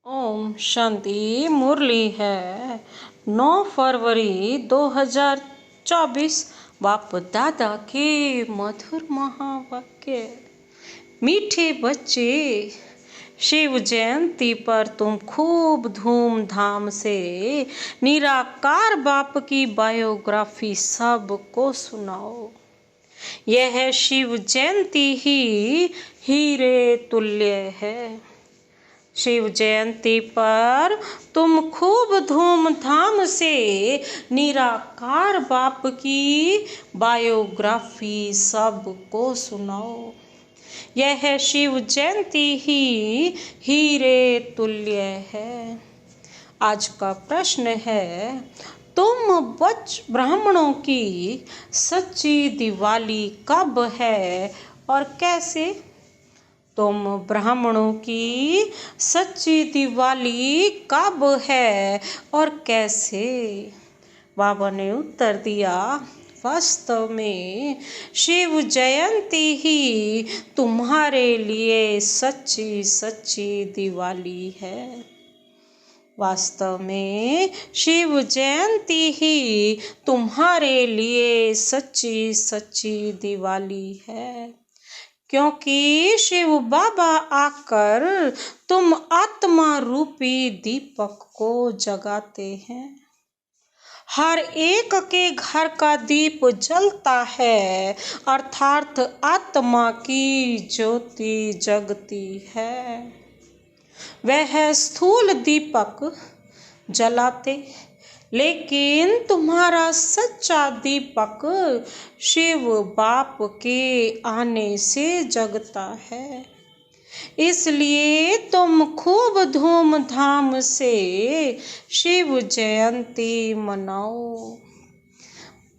ओम शांति। मुरली है 9 फरवरी 2024। बाप दादा के मधुर महावाक्य। मीठे बच्चे, शिव जयंती पर तुम खूब धूमधाम से निराकार बाप की बायोग्राफी सबको सुनाओ। यह शिव जयंती ही हीरे तुल्य है। शिव जयंती पर तुम खूब धूमधाम से निराकार बाप की बायोग्राफी सबको सुनाओ। यह शिव जयंती ही हीरे तुल्य है। आज का प्रश्न है, तुम ब्राह्मणों की सच्ची दिवाली कब है और कैसे? तुम ब्राह्मणों की सच्ची दिवाली कब है और कैसे? बाबा ने उत्तर दिया, वास्तव में शिव जयंती ही तुम्हारे लिए सच्ची सच्ची दिवाली है। वास्तव में शिव जयंती ही तुम्हारे लिए सच्ची सच्ची दिवाली है, क्योंकि शिव बाबा आकर तुम आत्मा रूपी दीपक को जगाते हैं। हर एक के घर का दीप जलता है, अर्थात आत्मा की ज्योति जगती है। वह स्थूल दीपक जलाते, लेकिन तुम्हारा सच्चा दीपक शिव बाप के आने से जगता है। इसलिए तुम खूब धूमधाम से शिव जयंती मनाओ।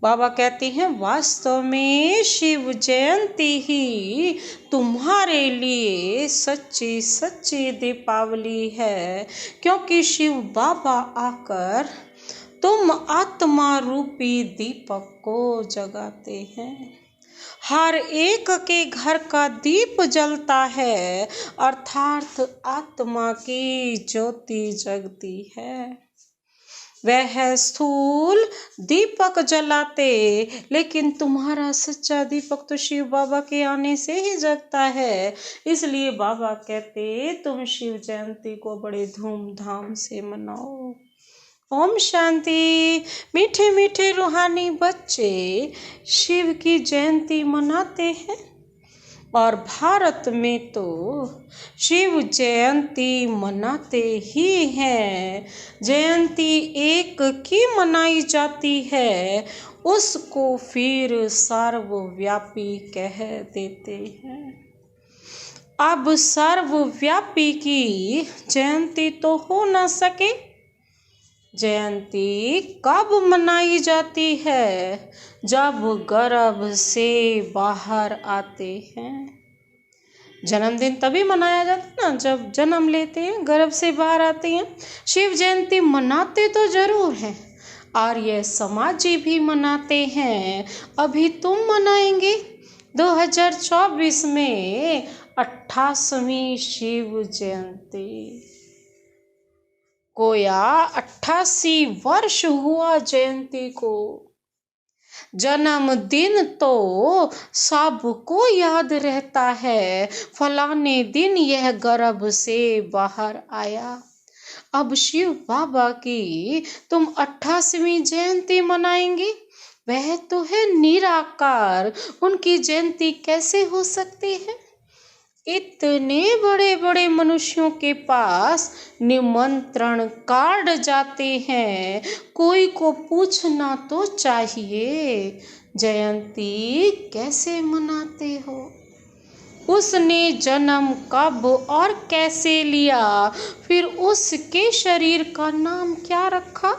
बाबा कहते हैं, वास्तव में शिव जयंती ही तुम्हारे लिए सच्ची सच्ची दीपावली है, क्योंकि शिव बाबा आकर तुम आत्मा रूपी दीपक को जगाते हैं। हर एक के घर का दीप जलता है, अर्थात आत्मा की ज्योति जगती है। वह स्थूल दीपक जलाते, लेकिन तुम्हारा सच्चा दीपक तो शिव बाबा के आने से ही जगता है। इसलिए बाबा कहते, तुम शिव जयंती को बड़े धूमधाम से मनाओ। ओम शांति। मीठे मीठे रूहानी बच्चे शिव की जयंती मनाते हैं, और भारत में तो शिव जयंती मनाते ही हैं। जयंती एक की मनाई जाती है, उसको फिर सर्वव्यापी कह देते हैं। अब सर्वव्यापी की जयंती तो हो न सके। जयंती कब मनाई जाती है? जब गर्भ से बाहर आते हैं। जन्मदिन तभी मनाया जाता है ना, जब जन्म लेते हैं, गर्भ से बाहर आते हैं। शिव जयंती मनाते तो जरूर हैं, आर्य समाजी भी मनाते हैं। अभी तुम मनाएंगे 2024 में 28वीं शिव जयंती। गोया 88 वर्ष हुआ जयंती को। जन्मदिन तो सबको याद रहता है, फलाने दिन यह गर्भ से बाहर आया। अब शिव बाबा की तुम 88वीं जयंती मनाएंगे? वह तो है निराकार, उनकी जयंती कैसे हो सकती है? इतने बड़े बड़े मनुष्यों के पास निमंत्रण कार्ड जाते हैं, कोई को पूछना तो चाहिए, जयंती कैसे मनाते हो? उसने जन्म कब और कैसे लिया? फिर उसके शरीर का नाम क्या रखा?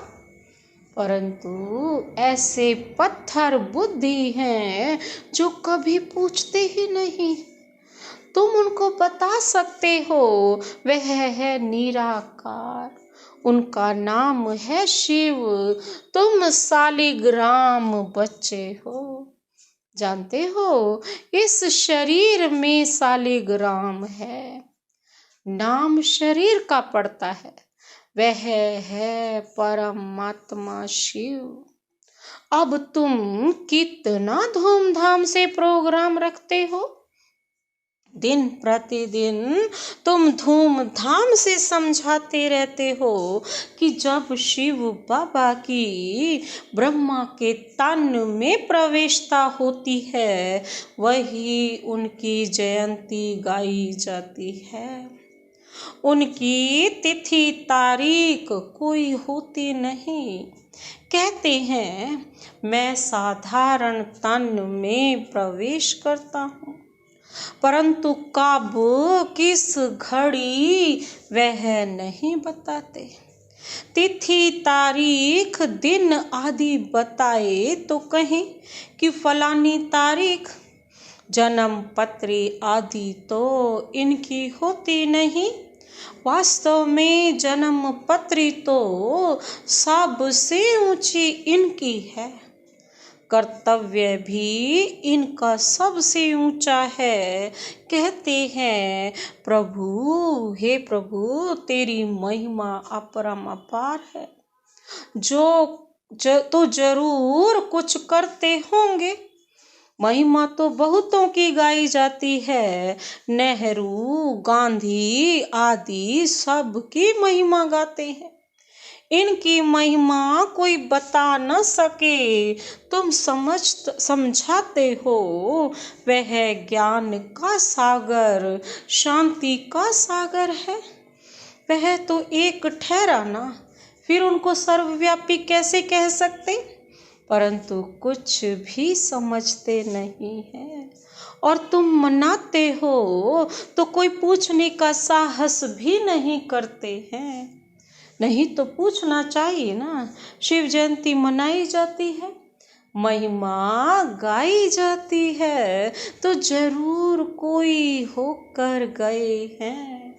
परंतु ऐसे पत्थर बुद्धि हैं जो कभी पूछते ही नहीं। तुम उनको बता सकते हो, वह है निराकार, उनका नाम है शिव। तुम सालिग्राम बच्चे हो। जानते हो, इस शरीर में सालिग्राम है। नाम शरीर का पड़ता है, वह है परमात्मा शिव। अब तुम कितना धूमधाम से प्रोग्राम रखते हो, दिन प्रतिदिन तुम धूमधाम से समझाते रहते हो कि जब शिव बाबा की ब्रह्मा के तन में प्रवेशता होती है वही उनकी जयंती गाई जाती है। उनकी तिथि तारीख कोई होती नहीं। कहते हैं मैं साधारण तन में प्रवेश करता हूँ, परंतु कब किस घड़ी वह नहीं बताते। तिथि तारीख दिन आदि बताए तो कहें कि फलानी तारीख, जन्म पत्री आदि तो इनकी होती नहीं। वास्तव में जन्म पत्री तो सबसे ऊंची इनकी है, कर्तव्य भी इनका सबसे ऊंचा है। कहते हैं प्रभु, हे प्रभु तेरी महिमा अपरंपार है, तो जरूर कुछ करते होंगे। महिमा तो बहुतों की गाई जाती है, नेहरू गांधी आदि सब की महिमा गाते हैं। इनकी महिमा कोई बता न सके, तुम समझाते हो। वह ज्ञान का सागर, शांति का सागर है। वह तो एक ठहरा ना, फिर उनको सर्वव्यापी कैसे कह सकते। परंतु कुछ भी समझते नहीं है और तुम मनाते हो तो कोई पूछने का साहस भी नहीं करते हैं। नहीं तो पूछना चाहिए ना। शिव जयंती मनाई जाती है, महिमा गाई जाती है, तो जरूर कोई होकर गए हैं।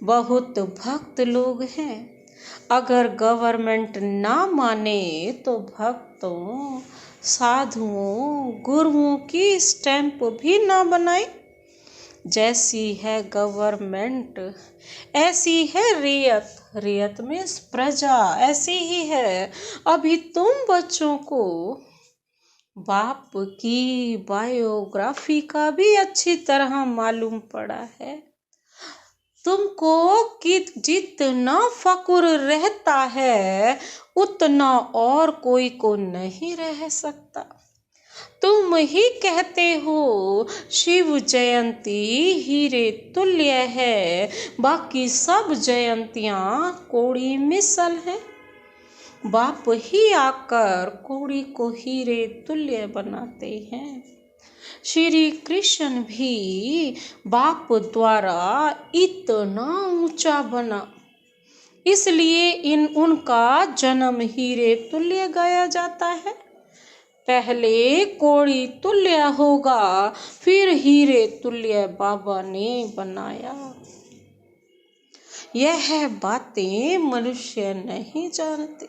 बहुत भक्त लोग हैं, अगर गवर्नमेंट ना माने तो भक्तों, साधुओं, गुरुओं की स्टैंप भी ना बनाए। जैसी है गवर्नमेंट ऐसी है रियत, रियत में प्रजा ऐसी ही है। अभी तुम बच्चों को बाप की बायोग्राफी का भी अच्छी तरह मालूम पड़ा है। तुमको कि जितना फक्र रहता है उतना और कोई को नहीं रह सकता। तुम ही कहते हो शिव जयंती हीरे तुल्य है, बाकी सब जयंतियां कोड़ी मिसल है। बाप ही आकर कोड़ी को हीरे तुल्य बनाते हैं। श्री कृष्ण भी बाप द्वारा इतना ऊंचा बना, इसलिए उनका जन्म हीरे तुल्य गाया जाता है। पहले कोड़ी तुल्य होगा, फिर हीरे तुल्य बाबा ने बनाया। यह बातें मनुष्य नहीं जानते।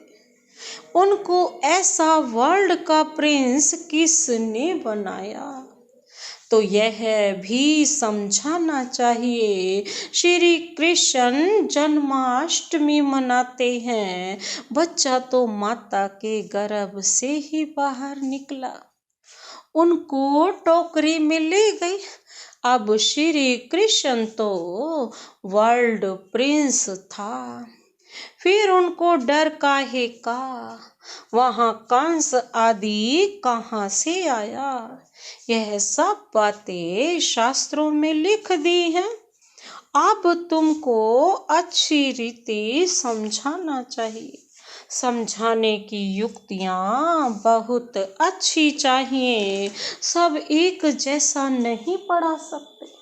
उनको ऐसा वर्ल्ड का प्रिंस किसने बनाया, तो यह भी समझाना चाहिए। श्री कृष्ण जन्माष्टमी मनाते हैं, बच्चा तो माता के गर्भ से ही बाहर निकला, उनको टोकरी में ले गई। अब श्री कृष्ण तो वर्ल्ड प्रिंस था, फिर उनको डर काहे का, वहां कंस आदि कहाँ से आया। यह सब बातें शास्त्रों में लिख दी हैं। अब तुमको अच्छी रीति समझाना चाहिए। समझाने की युक्तियां बहुत अच्छी चाहिए, सब एक जैसा नहीं पढ़ा सकते।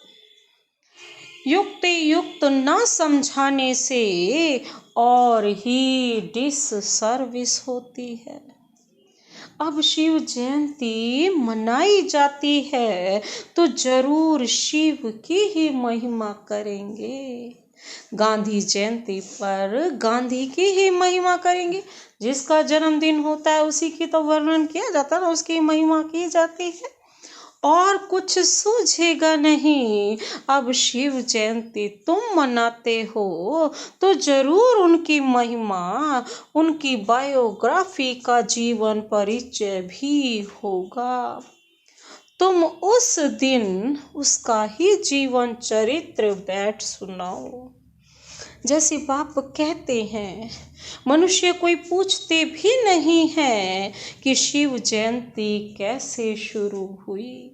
युक्ति युक्त न समझाने से और ही डिससर्विस होती है। अब शिव जयंती मनाई जाती है तो जरूर शिव की ही महिमा करेंगे। गांधी जयंती पर गांधी की ही महिमा करेंगे। जिसका जन्मदिन होता है उसी की तो वर्णन किया जाता है ना, उसकी महिमा की जाती है। और कुछ सूझेगा नहीं। अब शिव जयंती तुम मनाते हो तो जरूर उनकी महिमा, उनकी बायोग्राफी का जीवन परिचय भी होगा। तुम उस दिन उसका ही जीवन चरित्र बैठ सुनाओ। जैसे बाप कहते हैं, मनुष्य कोई पूछते भी नहीं है कि शिव जयंती कैसे शुरू हुई।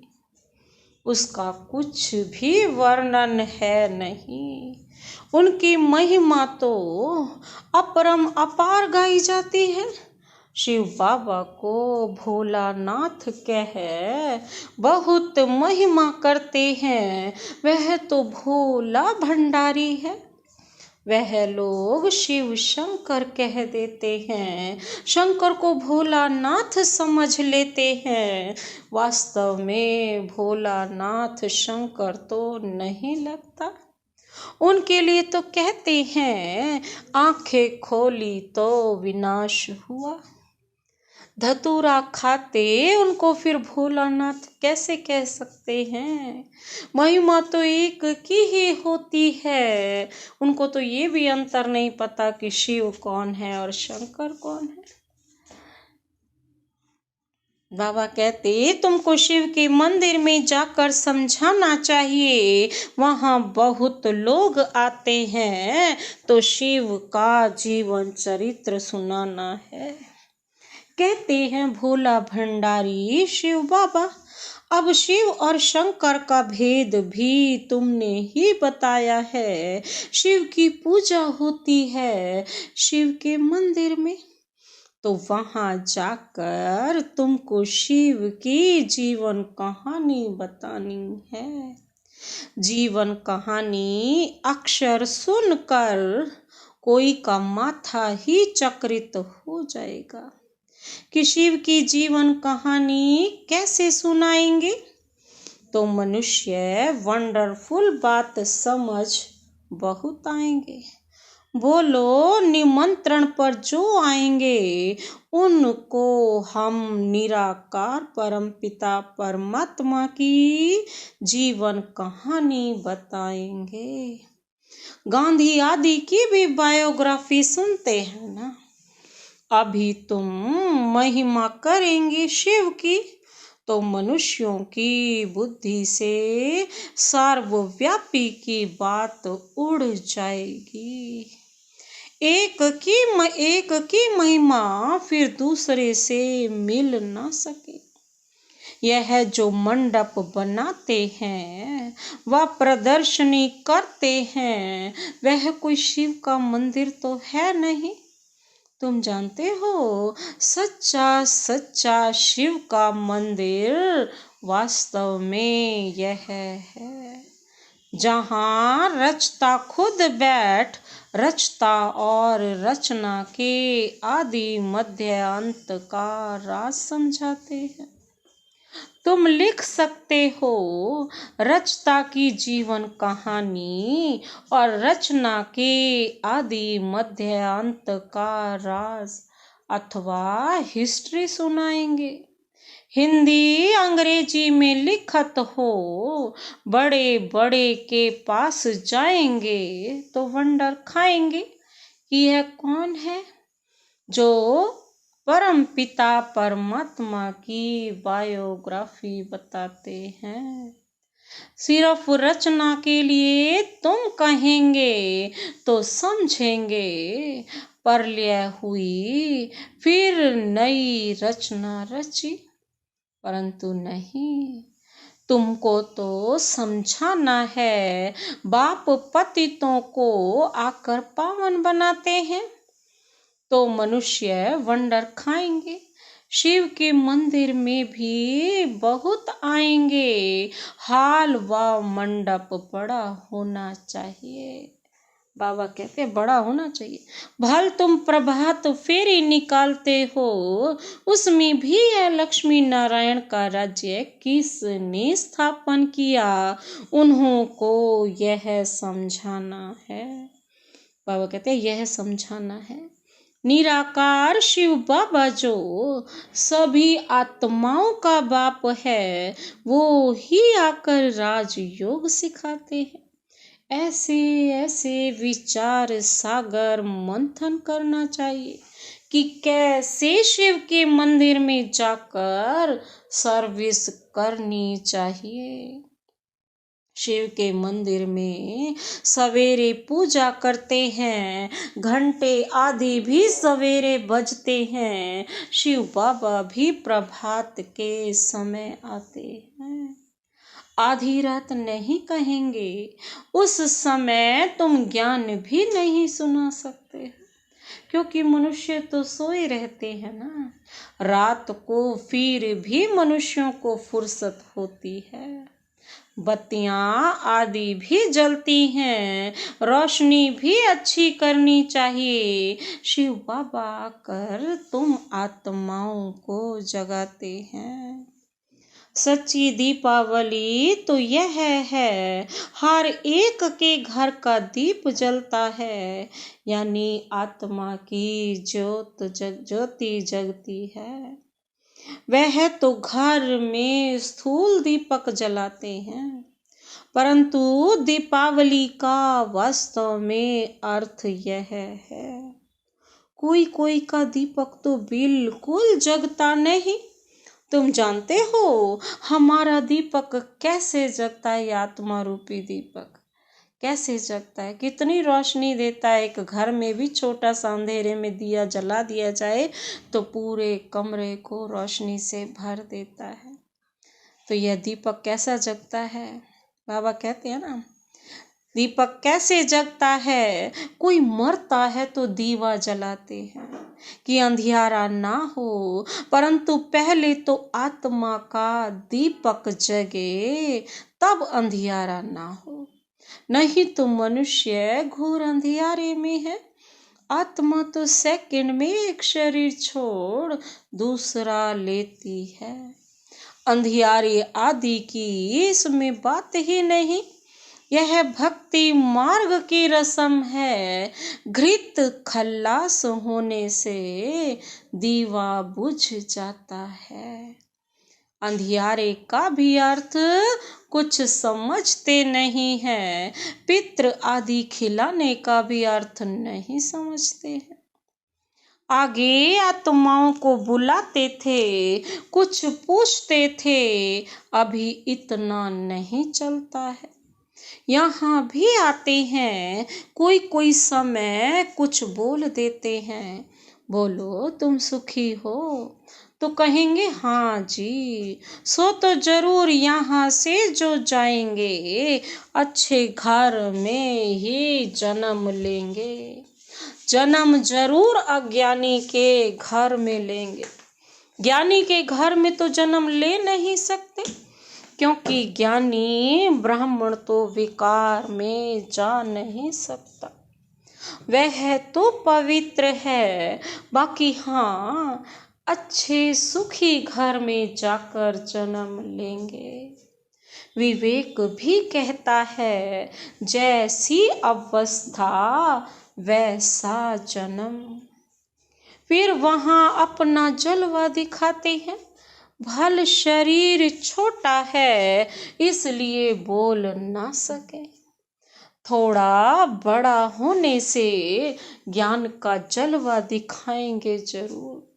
उसका कुछ भी वर्णन है नहीं। उनकी महिमा तो अपरम अपार गाई जाती है। शिव बाबा को भोलानाथ कह बहुत महिमा करते हैं। वह तो भोला भंडारी है। वह लोग शिव शंकर कह देते हैं, शंकर को भोलानाथ समझ लेते हैं। वास्तव में भोलानाथ शंकर तो नहीं लगता। उनके लिए तो कहते हैं, आंखें खोली तो विनाश हुआ। धतूरा खाते उनको फिर भोलानाथ कैसे कह सकते हैं। महिमा तो एक की ही होती है। उनको तो ये भी अंतर नहीं पता कि शिव कौन है और शंकर कौन है। बाबा कहते, तुमको शिव के मंदिर में जाकर समझाना चाहिए। वहाँ बहुत लोग आते हैं तो शिव का जीवन चरित्र सुनाना है। कहते हैं भोला भंडारी शिव बाबा, अब शिव और शंकर का भेद भी तुमने ही बताया है। शिव की पूजा होती है शिव के मंदिर में, तो वहां जाकर तुमको शिव की जीवन कहानी बतानी है। जीवन कहानी अक्षर सुनकर कोई का माथा ही चक्रित हो जाएगा कि शिव की जीवन कहानी कैसे सुनाएंगे। तो मनुष्य वंडरफुल बात समझ बहुत आएंगे। बोलो, निमंत्रण पर जो आएंगे उनको हम निराकार परमपिता परमात्मा की जीवन कहानी बताएंगे। गांधी आदि की भी बायोग्राफी सुनते हैं ना। अभी तुम महिमा करेंगे शिव की तो मनुष्यों की बुद्धि से सर्वव्यापी की बात उड़ जाएगी। एक की महिमा फिर दूसरे से मिल ना सके। यह जो मंडप बनाते हैं, वह प्रदर्शनी करते हैं, वह कोई शिव का मंदिर तो है नहीं। तुम जानते हो, सच्चा सच्चा शिव का मंदिर वास्तव में यह है, जहाँ रचता खुद बैठ रचता और रचना के आदि मध्य अंत का राज समझाते हैं। तुम लिख सकते हो रचता की जीवन कहानी और रचना के आदि मध्य अंत का राज, अथवा हिस्ट्री सुनाएंगे। हिंदी अंग्रेजी में लिखत हो, बड़े बड़े के पास जाएंगे तो वंडर खाएंगे कि यह कौन है जो परम पिता परमात्मा की बायोग्राफी बताते हैं। सिर्फ रचना के लिए तुम कहेंगे तो समझेंगे, प्रलय हुई फिर नई रचना रची, परंतु नहीं, तुमको तो समझाना है। बाप पतितों को आकर पावन बनाते हैं तो मनुष्य वंडर खाएंगे। शिव के मंदिर में भी बहुत आएंगे। हाल व मंडप बड़ा होना चाहिए। बाबा कहते हैं बड़ा होना चाहिए। भल तुम प्रभात फेरी निकालते हो, उसमें भी यह लक्ष्मी नारायण का राज्य किसने स्थापन किया, उन्हों को यह समझाना है। बाबा कहते हैं यह समझाना है। निराकार शिव बाबा जो सभी आत्माओं का बाप है, वो ही आकर राजयोग सिखाते हैं। ऐसे ऐसे विचार सागर मंथन करना चाहिए कि कैसे शिव के मंदिर में जाकर सर्विस करनी चाहिए। शिव के मंदिर में सवेरे पूजा करते हैं, घंटे आदि भी सवेरे बजते हैं। शिव बाबा भी प्रभात के समय आते हैं। आधी रात नहीं कहेंगे, उस समय तुम ज्ञान भी नहीं सुना सकते, क्योंकि मनुष्य तो सोए रहते हैं ना। रात को फिर भी मनुष्यों को फुर्सत होती है, बत्तियां आदि भी जलती हैं, रोशनी भी अच्छी करनी चाहिए। शिव बाबा आकर तुम आत्माओं को जगाते हैं। सच्ची दीपावली तो यह है, हर एक के घर का दीप जलता है, यानी आत्मा की ज्योति जगती है। वह तो घर में स्थूल दीपक जलाते हैं, परंतु दीपावली का वास्तव में अर्थ यह है, कोई कोई का दीपक तो बिल्कुल जगता नहीं। तुम जानते हो हमारा दीपक कैसे जगता है? आत्मा रूपी दीपक कैसे जगता है, कितनी रोशनी देता है। एक घर में भी छोटा सा अंधेरे में दिया जला दिया जाए तो पूरे कमरे को रोशनी से भर देता है। तो यह दीपक कैसा जगता है? बाबा कहते हैं ना, दीपक कैसे जगता है? कोई मरता है तो दीवा जलाते हैं कि अंधियारा ना हो, परंतु पहले तो आत्मा का दीपक जगे, तब अंधियारा ना हो। नहीं तो मनुष्य घोर अंधियारे में है। आत्मा तो सेकंड में एक शरीर छोड़ दूसरा लेती है। अंधियारे आदि की इसमें बात ही नहीं। यह भक्ति मार्ग की रस्म है। घृत खल्लास होने से दीवा बुझ जाता है। अंधियारे का भी अर्थ कुछ समझते नहीं है। पितृ आदि खिलाने का भी अर्थ नहीं समझते हैं। आगे आत्माओं को बुलाते थे, कुछ पूछते थे, अभी इतना नहीं चलता है। यहाँ भी आते हैं, कोई कोई समय कुछ बोल देते हैं, बोलो तुम सुखी हो, तो कहेंगे हाँ जी। सो तो जरूर यहाँ से जो जाएंगे अच्छे घर में ही जन्म लेंगे। जन्म जरूर अज्ञानी के घर में लेंगे। ज्ञानी के घर में तो जन्म ले नहीं सकते, क्योंकि ज्ञानी ब्राह्मण तो विकार में जा नहीं सकता। वह तो पवित्र है, बाकी हाँ अच्छे सुखी घर में जाकर जन्म लेंगे। विवेक भी कहता है, जैसी अवस्था वैसा जन्म। फिर वहाँ अपना जलवा दिखाते हैं। भल शरीर छोटा है, इसलिए बोल ना सके। थोड़ा बड़ा होने से ज्ञान का जलवा दिखाएंगे जरूर।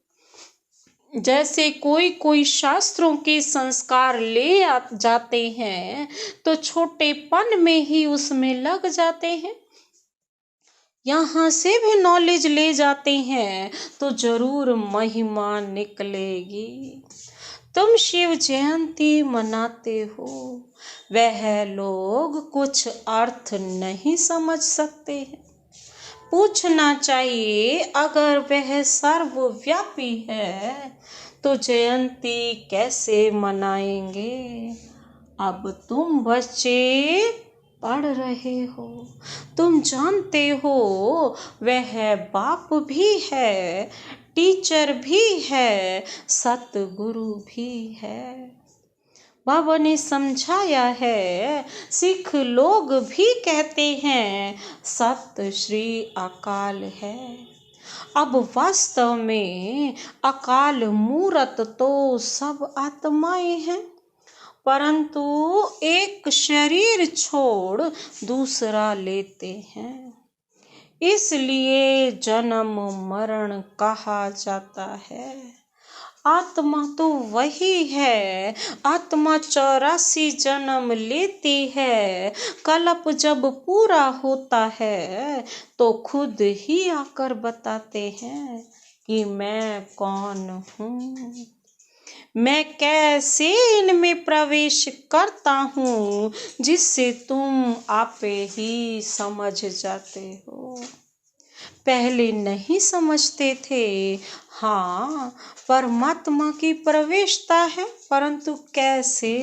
जैसे कोई कोई शास्त्रों के संस्कार ले जाते हैं तो छोटेपन में ही उसमें लग जाते हैं। यहाँ से भी नॉलेज ले जाते हैं तो जरूर महिमा निकलेगी। तुम शिव जयंती मनाते हो, वह लोग कुछ अर्थ नहीं समझ सकते हैं। पूछना चाहिए, अगर वह सर्वव्यापी है तो जयंती कैसे मनाएंगे? अब तुम बच्चे पढ़ रहे हो, तुम जानते हो वह बाप भी है, टीचर भी है, सतगुरु भी है। बाबा ने समझाया है। सिख लोग भी कहते हैं सत श्री अकाल है। अब वास्तव में अकाल मूरत तो सब आत्माएं हैं, परंतु एक शरीर छोड़ दूसरा लेते हैं, इसलिए जन्म मरण कहा जाता है। आत्मा तो वही है, आत्मा 84 जन्म लेती है। कल्प जब पूरा होता है तो खुद ही आकर बताते हैं कि मैं कौन हूँ, मैं कैसे इनमें प्रवेश करता हूँ, जिससे तुम आपे ही समझ जाते हो। पहले नहीं समझते थे। हाँ, परमात्मा की प्रवेशता है, परंतु कैसे,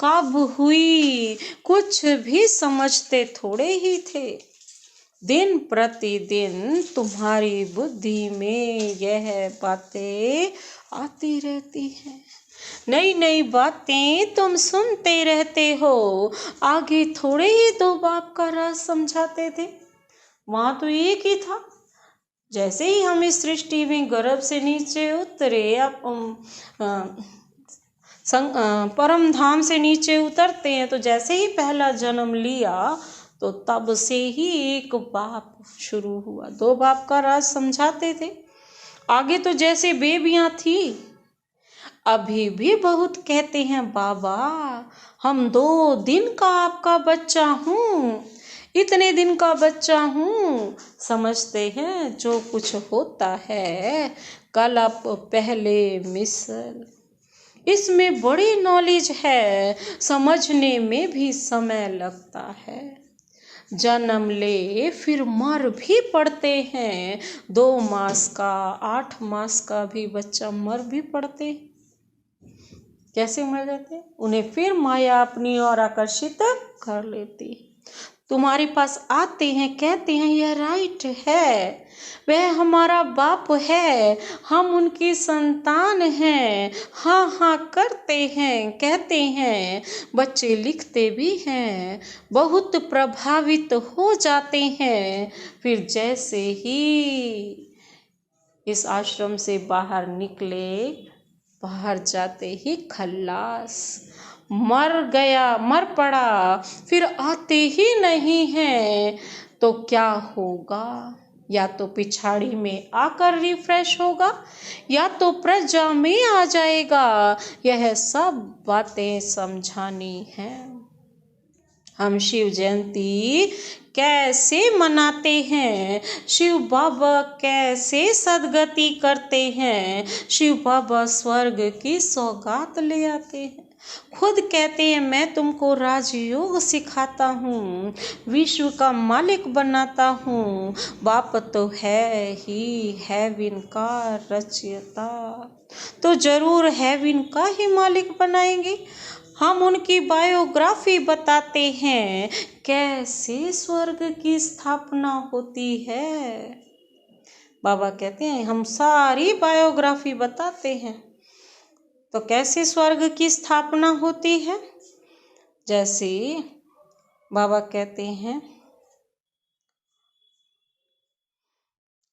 कब हुई, कुछ भी समझते थोड़े ही थे। दिन प्रतिदिन तुम्हारी बुद्धि में यह बातें आती रहती हैं, नई नई बातें तुम सुनते रहते हो। आगे थोड़े ही दो बाप का राज समझाते थे, वहां तो एक ही था। जैसे ही हम इस सृष्टि में गर्भ से नीचे उतरे, परम धाम से नीचे उतरते हैं, तो जैसे ही पहला जन्म लिया तो तब से ही एक बाप शुरू हुआ। दो बाप का राज समझाते थे। आगे तो जैसे बेबियां थी, अभी भी बहुत कहते हैं, बाबा हम 2 दिन का आपका बच्चा हूँ, इतने दिन का बच्चा हूँ। समझते हैं जो कुछ होता है कल्प पहले मिसल। इसमें बड़ी नॉलेज है, समझने में भी समय लगता है। जन्म ले फिर मर भी पड़ते हैं। 2 मास का, 8 मास का भी बच्चा मर भी पड़ते। कैसे मर जाते? उन्हें फिर माया अपनी ओर आकर्षित कर लेती। तुम्हारे पास आते हैं, कहते हैं यह राइट है, वह हमारा बाप है, हम उनकी संतान हैं। हाँ हाँ करते हैं, कहते हैं, बच्चे लिखते भी हैं, बहुत प्रभावित हो जाते हैं। फिर जैसे ही इस आश्रम से बाहर निकले, बाहर जाते ही खल्लास, मर गया, मर पड़ा, फिर आते ही नहीं है। तो क्या होगा? या तो पिछाड़ी में आकर रिफ्रेश होगा, या तो प्रजा में आ जाएगा। यह सब बातें समझानी हैं। हम शिव जयंती कैसे मनाते हैं, शिव बाबा कैसे सदगति करते हैं, शिव बाबा स्वर्ग की सौगात ले आते हैं। खुद कहते हैं मैं तुमको राजयोग सिखाता हूँ, विश्व का मालिक बनाता हूँ। बाप तो है ही हेवन का रचयिता, तो जरूर हेवन का ही मालिक बनाएंगे। हम उनकी बायोग्राफी बताते हैं, कैसे स्वर्ग की स्थापना होती है। बाबा कहते हैं हम सारी बायोग्राफी बताते हैं। तो कैसे स्वर्ग की स्थापना होती है? जैसे बाबा कहते हैं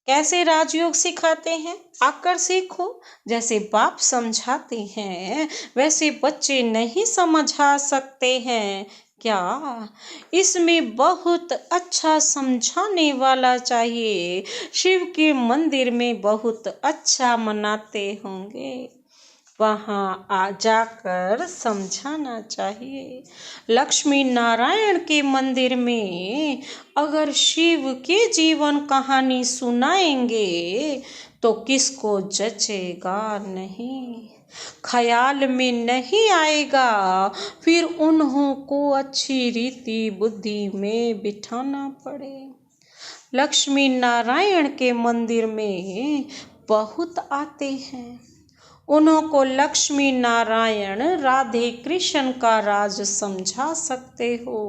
कैसे राजयोग सिखाते हैं, आकर सीखो। जैसे बाप समझाते हैं वैसे बच्चे नहीं समझा सकते हैं क्या? इसमें बहुत अच्छा समझाने वाला चाहिए। शिव के मंदिर में बहुत अच्छा मनाते होंगे, वहाँ आ जाकर समझाना चाहिए। लक्ष्मी नारायण के मंदिर में अगर शिव के जीवन कहानी सुनाएंगे तो किसको जचेगा नहीं, ख्याल में नहीं आएगा। फिर उन्हों को अच्छी रीति बुद्धि में बिठाना पड़े। लक्ष्मी नारायण के मंदिर में बहुत आते हैं, उन्हों को लक्ष्मी नारायण राधे कृष्ण का राज समझा सकते हो।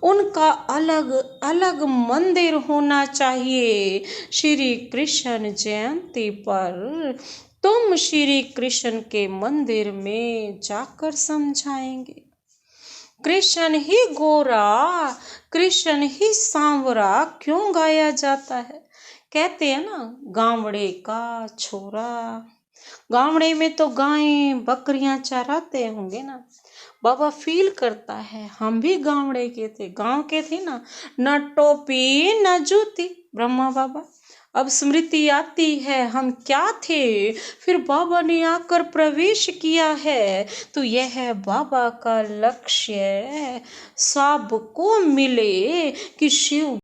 उनका अलग अलग मंदिर होना चाहिए। श्री कृष्ण जयंती पर तुम श्री कृष्ण के मंदिर में जाकर समझाएंगे। कृष्ण ही गोरा, कृष्ण ही सांवरा क्यों गाया जाता है। कहते हैं ना, गावड़े का छोरा। गावड़े में तो गायें बकरियां चराते होंगे ना। बाबा फील करता है, हम भी गावड़े के थे, गांव के थे ना, न टोपी न जूती। ब्रह्मा बाबा, अब स्मृति आती है हम क्या थे, फिर बाबा ने आकर प्रवेश किया है। तो यह बाबा का लक्ष्य सबको मिले कि शिव